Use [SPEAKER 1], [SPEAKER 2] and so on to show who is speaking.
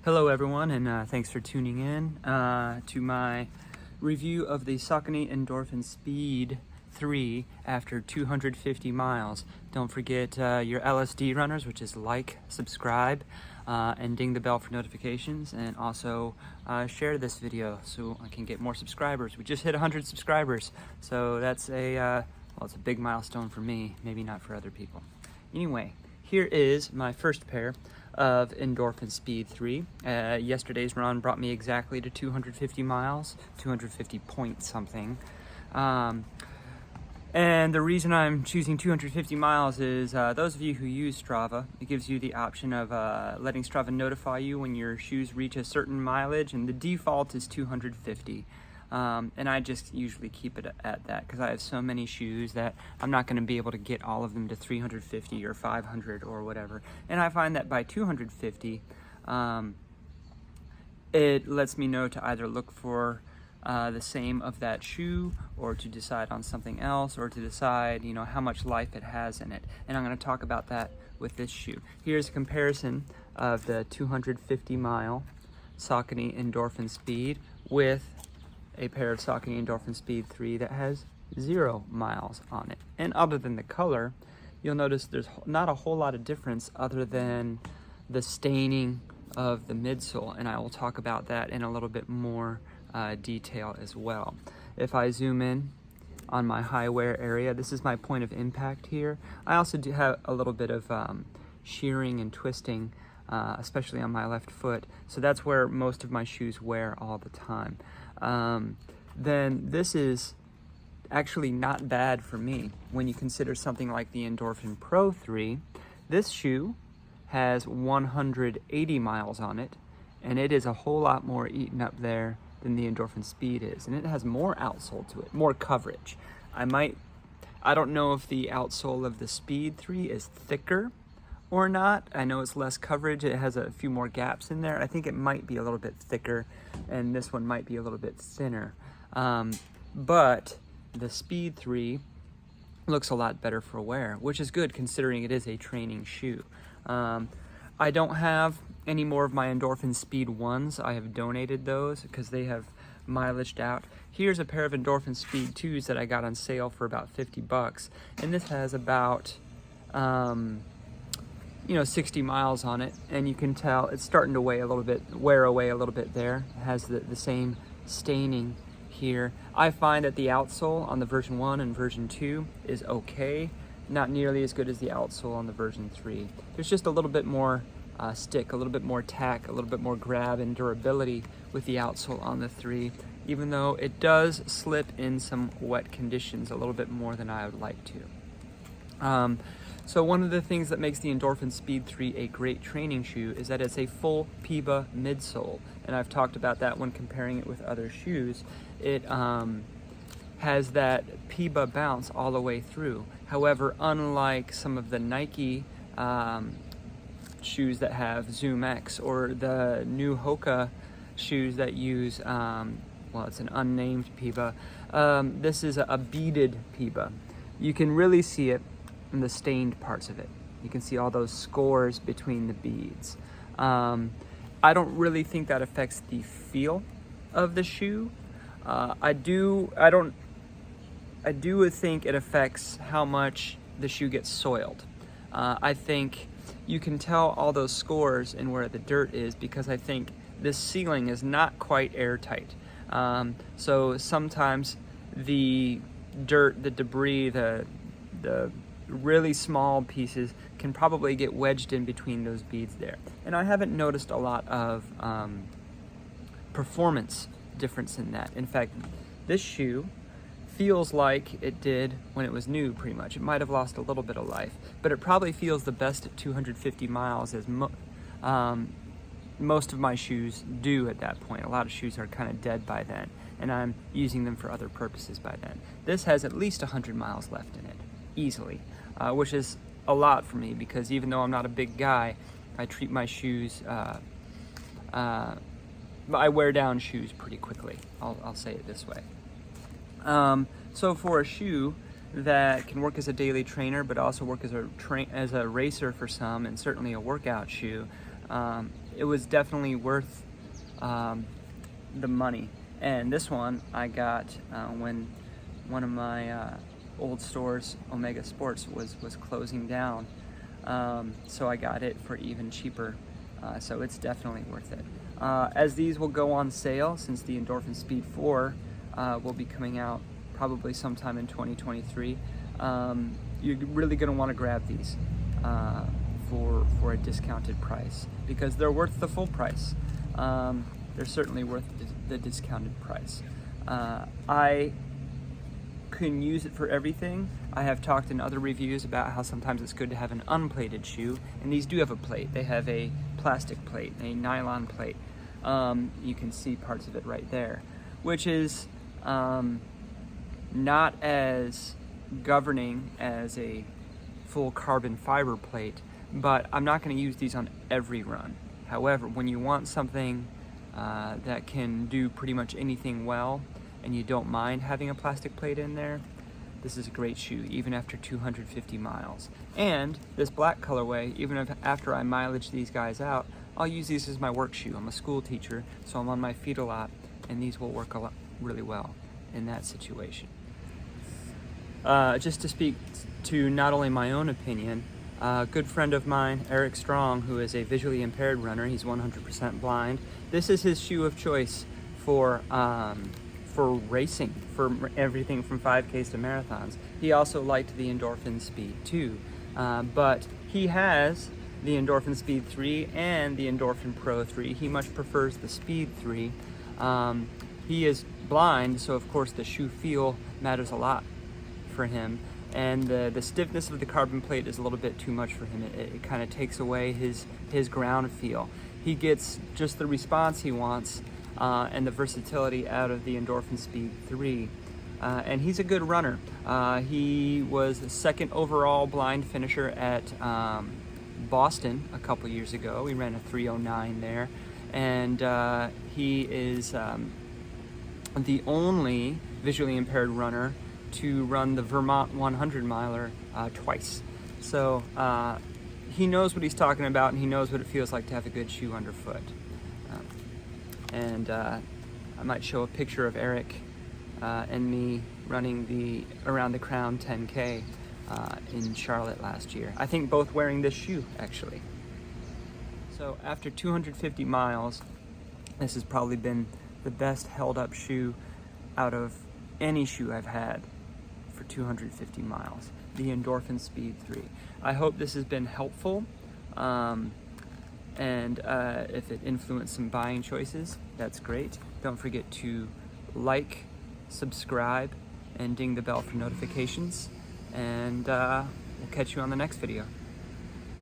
[SPEAKER 1] Hello everyone, and thanks for tuning in to my review of the Saucony Endorphin Speed 3 after 250 miles. Don't forget your LSD runners, which is like, subscribe, and ding the bell for notifications, and also share this video so I can get more subscribers. We just hit 100 subscribers, so that's well, it's a big milestone for me, maybe not for other people. Anyway, here is my first pair of Endorphin Speed 3. Yesterday's run brought me exactly to 250 miles, 250 point something. And the reason I'm choosing 250 miles is those of you who use Strava, it gives you the option of letting Strava notify you when your shoes reach a certain mileage, and the default is 250. And I just usually keep it at that because I have so many shoes that I'm not going to be able to get all of them to 350 or 500 or whatever. And I find that by 250, it lets me know to either look for the same of that shoe, or to decide on something else, or to decide, how much life it has in it. And I'm going to talk about that with this shoe. Here's a comparison of the 250 mile Saucony Endorphin Speed with a pair of Saucony Endorphin Speed 3 that has 0 miles on it. And other than the color, you'll notice there's not a whole lot of difference other than the staining of the midsole, and I will talk about that in a little bit more detail as well. If I zoom in on my high wear area, this is my point of impact here. I also do have a little bit of shearing and twisting, especially on my left foot, so that's where most of my shoes wear all the time. Then this is actually not bad for me when you consider something like the Endorphin Pro 3. This shoe has 180 miles on it, and it is a whole lot more eaten up there than the Endorphin Speed is, and it has more outsole to it, more coverage. I don't know if the outsole of the Speed 3 is thicker or not. I know it's less coverage, it has a few more gaps in there. I think it might be a little bit thicker, and this one might be a little bit thinner. But the Speed 3 looks a lot better for wear, which is good considering it is a training shoe. I don't have any more of my Endorphin Speed 1s. I have donated those because they have mileaged out. Here's a pair of Endorphin Speed 2s that I got on sale for about 50 bucks, and this has about 60 miles on it, and you can tell it's starting to wear away a little bit there. It has the same staining here. I find that the outsole on the version 1 and version 2 is okay, not nearly as good as the outsole on the version 3. There's just a little bit more stick, a little bit more tack, a little bit more grab and durability with the outsole on the 3, even though it does slip in some wet conditions a little bit more than I would like to. So one of the things that makes the Endorphin Speed 3 a great training shoe is that it's a full PIBA midsole, and I've talked about that when comparing it with other shoes. It has that PIBA bounce all the way through. However, unlike some of the Nike shoes that have Zoom X, or the new Hoka shoes that use, well, it's an unnamed PIBA, this is a beaded PIBA. You can really see it in the stained parts of it. You can see all those scores between the beads. I don't really think that affects the feel of the shoe. I do think it affects how much the shoe gets soiled. I think you can tell all those scores and where the dirt is because I think this sealing is not quite airtight. So sometimes the dirt, the debris, the really small pieces can probably get wedged in between those beads there. And I haven't noticed a lot of performance difference in that. In fact, this shoe feels like it did when it was new, pretty much. It might have lost a little bit of life, but it probably feels the best at 250 miles, as most of my shoes do at that point. A lot of shoes are kind of dead by then, and I'm using them for other purposes by then. This has at least 100 miles left in it, easily, which is a lot for me because even though I'm not a big guy, I treat my shoes, I wear down shoes pretty quickly. I'll say it this way. So for a shoe that can work as a daily trainer, but also work as a racer for some, and certainly a workout shoe, it was definitely worth the money. And this one I got when one of my old stores, Omega Sports, was closing down. So I got it for even cheaper. So it's definitely worth it. As these will go on sale, since the Endorphin Speed 4 will be coming out probably sometime in 2023, you're really going to want to grab these for a discounted price, because they're worth the full price. They're certainly worth the discounted price. I can use it for everything. I have talked in other reviews about how sometimes it's good to have an unplated shoe, and these do have a plate. They have a plastic plate, a nylon plate. You can see parts of it right there, which is not as governing as a full carbon fiber plate, but I'm not going to use these on every run. However, when you want something that can do pretty much anything well, and you don't mind having a plastic plate in there, this is a great shoe, even after 250 miles. And this black colorway, even after I mileage these guys out, I'll use these as my work shoe. I'm a school teacher, so I'm on my feet a lot, and these will work really well in that situation. Just to speak to not only my own opinion, a good friend of mine, Eric Strong, who is a visually impaired runner, he's 100% blind. This is his shoe of choice for racing, for everything from 5Ks to marathons. He also liked the Endorphin Speed 2, but he has the Endorphin Speed 3 and the Endorphin Pro 3. He much prefers the Speed 3. He is blind, so of course the shoe feel matters a lot for him, and the stiffness of the carbon plate is a little bit too much for him. It kind of takes away his ground feel. He gets just the response he wants and the versatility out of the Endorphin Speed 3. And he's a good runner. He was the second overall blind finisher at Boston a couple years ago. He ran a 3:09 there. And he is the only visually impaired runner to run the Vermont 100 miler twice. So he knows what he's talking about, and he knows what it feels like to have a good shoe underfoot. I might show a picture of Eric and me running the Around the Crown 10K in Charlotte last year. I think both wearing this shoe, actually. So after 250 miles, this has probably been the best held up shoe out of any shoe I've had for 250 miles, the Endorphin Speed 3. I hope this has been helpful. And if it influenced some buying choices, that's great. Don't forget to like, subscribe, and ding the bell for notifications. And we'll catch you on the next video.